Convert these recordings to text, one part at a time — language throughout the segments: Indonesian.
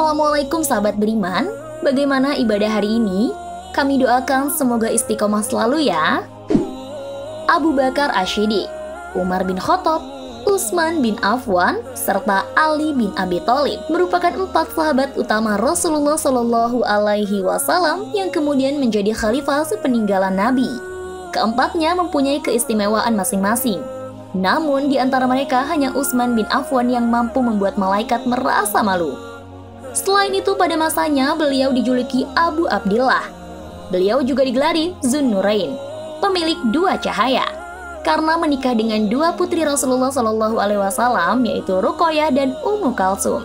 Assalamualaikum sahabat beriman, bagaimana ibadah hari ini? Kami doakan semoga istiqomah selalu ya. Abu Bakar Ash-Shiddiq, Umar bin Khattab, Utsman bin Affan, serta Ali bin Abi Thalib merupakan 4 sahabat utama Rasulullah Shallallahu Alaihi Wasallam yang kemudian menjadi khalifah sepeninggalan Nabi. Keempatnya mempunyai keistimewaan masing-masing. Namun di antara mereka hanya Utsman bin Affan yang mampu membuat malaikat merasa malu. Selain itu pada masanya beliau dijuluki Abu Abdillah. Beliau juga digelari Zunnurain, pemilik 2 cahaya, karena menikah dengan 2 putri Rasulullah Shallallahu Alaihi Wasallam yaitu Ruqayyah dan Ummu Kalsum.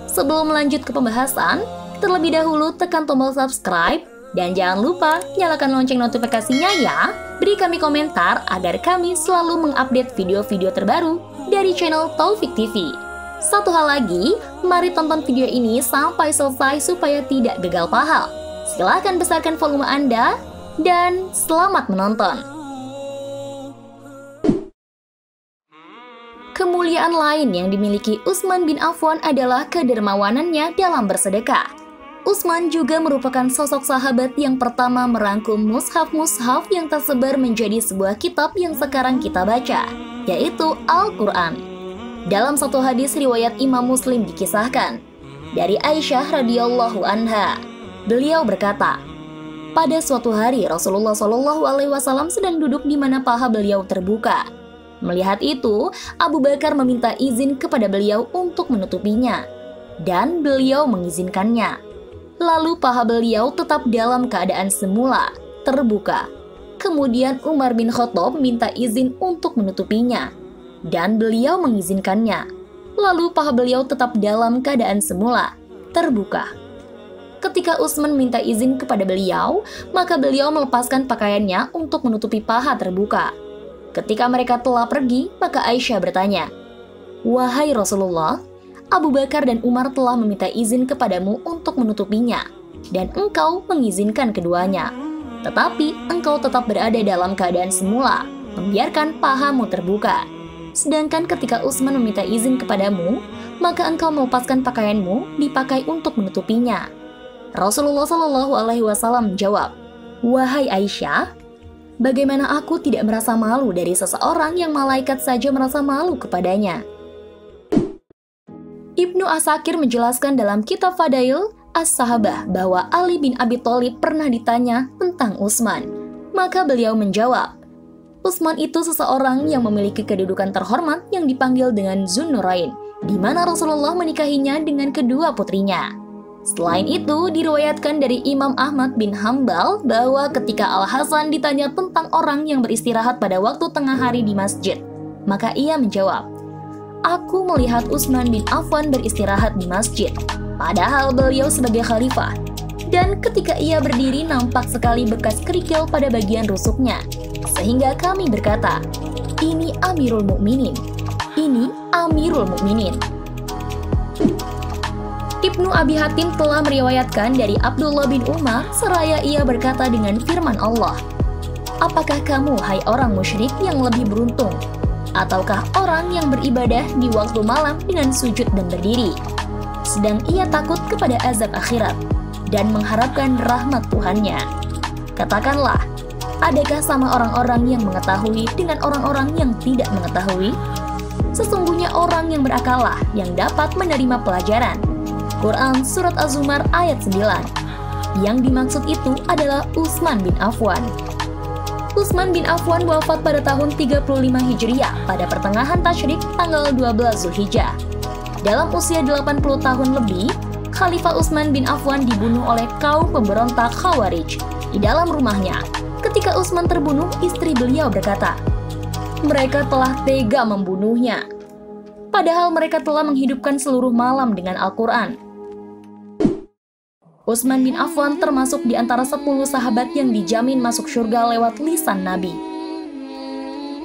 Sebelum melanjut ke pembahasan, terlebih dahulu tekan tombol subscribe dan jangan lupa nyalakan lonceng notifikasinya ya. Beri kami komentar agar kami selalu mengupdate video-video terbaru dari channel Taufik TV. Satu hal lagi, mari tonton video ini sampai selesai supaya tidak gagal paham. Silahkan besarkan volume Anda dan selamat menonton. Kemuliaan lain yang dimiliki Utsman bin Affan adalah kedermawanannya dalam bersedekah. Utsman juga merupakan sosok sahabat yang pertama merangkum mushaf-mushaf yang tersebar menjadi sebuah kitab yang sekarang kita baca, yaitu Al-Quran. Dalam satu hadis riwayat Imam Muslim dikisahkan dari Aisyah radhiyallahu anha, beliau berkata, pada suatu hari Rasulullah Shallallahu Alaihi Wasallam sedang duduk di mana paha beliau terbuka. Melihat itu, Abu Bakar meminta izin kepada beliau untuk menutupinya, dan beliau mengizinkannya. Lalu paha beliau tetap dalam keadaan semula, terbuka. Kemudian Umar bin Khattab minta izin untuk menutupinya, dan beliau mengizinkannya. Lalu paha beliau tetap dalam keadaan semula, terbuka. Ketika Utsman minta izin kepada beliau, maka beliau melepaskan pakaiannya untuk menutupi paha terbuka. Ketika mereka telah pergi, maka Aisyah bertanya, "Wahai Rasulullah, Abu Bakar dan Umar telah meminta izin kepadamu untuk menutupinya, dan engkau mengizinkan keduanya. Tetapi engkau tetap berada dalam keadaan semula, membiarkan pahamu terbuka. Sedangkan ketika Utsman meminta izin kepadamu, maka engkau melepaskan pakaianmu dipakai untuk menutupinya." Rasulullah Shallallahu Alaihi Wasallam menjawab, "Wahai Aisyah, bagaimana aku tidak merasa malu dari seseorang yang malaikat saja merasa malu kepadanya?" Ibnu Asakir menjelaskan dalam kitab Fadail As-Sahabah bahwa Ali bin Abi Thalib pernah ditanya tentang Utsman. Maka beliau menjawab, Utsman itu seseorang yang memiliki kedudukan terhormat yang dipanggil dengan Zunnurain, di mana Rasulullah menikahinya dengan kedua putrinya. Selain itu, diriwayatkan dari Imam Ahmad bin Hambal bahwa ketika Al-Hasan ditanya tentang orang yang beristirahat pada waktu tengah hari di masjid, maka ia menjawab, "Aku melihat Utsman bin Affan beristirahat di masjid, padahal beliau sebagai khalifah. Dan ketika ia berdiri nampak sekali bekas kerikil pada bagian rusuknya. Sehingga kami berkata, ini Amirul Mukminin. Ini Amirul Mukminin." Ibnu Abi Hatim telah meriwayatkan dari Abdullah bin Umar seraya ia berkata dengan firman Allah, "Apakah kamu, hai orang musyrik, yang lebih beruntung? Ataukah orang yang beribadah di waktu malam dengan sujud dan berdiri, sedang ia takut kepada azab akhirat dan mengharapkan rahmat Tuhannya? Katakanlah, adakah sama orang-orang yang mengetahui dengan orang-orang yang tidak mengetahui? Sesungguhnya orang yang berakallah yang dapat menerima pelajaran." Quran Surat Az-Zumar ayat 9. Yang dimaksud itu adalah Utsman bin Affan. Utsman bin Affan wafat pada tahun 35 Hijriah pada pertengahan Tasyrik tanggal 12 Zulhijjah. Dalam usia 80 tahun lebih, Khalifah Utsman bin Affan dibunuh oleh kaum pemberontak Khawarij di dalam rumahnya. Ketika Utsman terbunuh, istri beliau berkata, "Mereka telah tega membunuhnya, padahal mereka telah menghidupkan seluruh malam dengan Al-Quran." Utsman bin Affan termasuk di antara 10 sahabat yang dijamin masuk surga lewat lisan Nabi.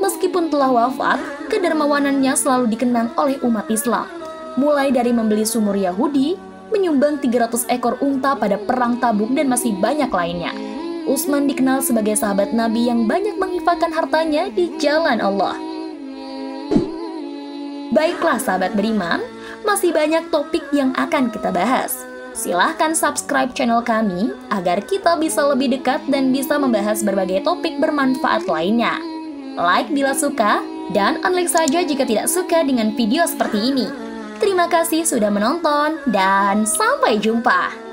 Meskipun telah wafat, kedermawanannya selalu dikenang oleh umat Islam. Mulai dari membeli sumur Yahudi, menyumbang 300 ekor unta pada perang Tabuk dan masih banyak lainnya. Utsman dikenal sebagai sahabat Nabi yang banyak menginfakkan hartanya di jalan Allah. Baiklah sahabat beriman, masih banyak topik yang akan kita bahas. Silahkan subscribe channel kami agar kita bisa lebih dekat dan bisa membahas berbagai topik bermanfaat lainnya. Like bila suka, dan unlike saja jika tidak suka dengan video seperti ini. Terima kasih sudah menonton, dan sampai jumpa.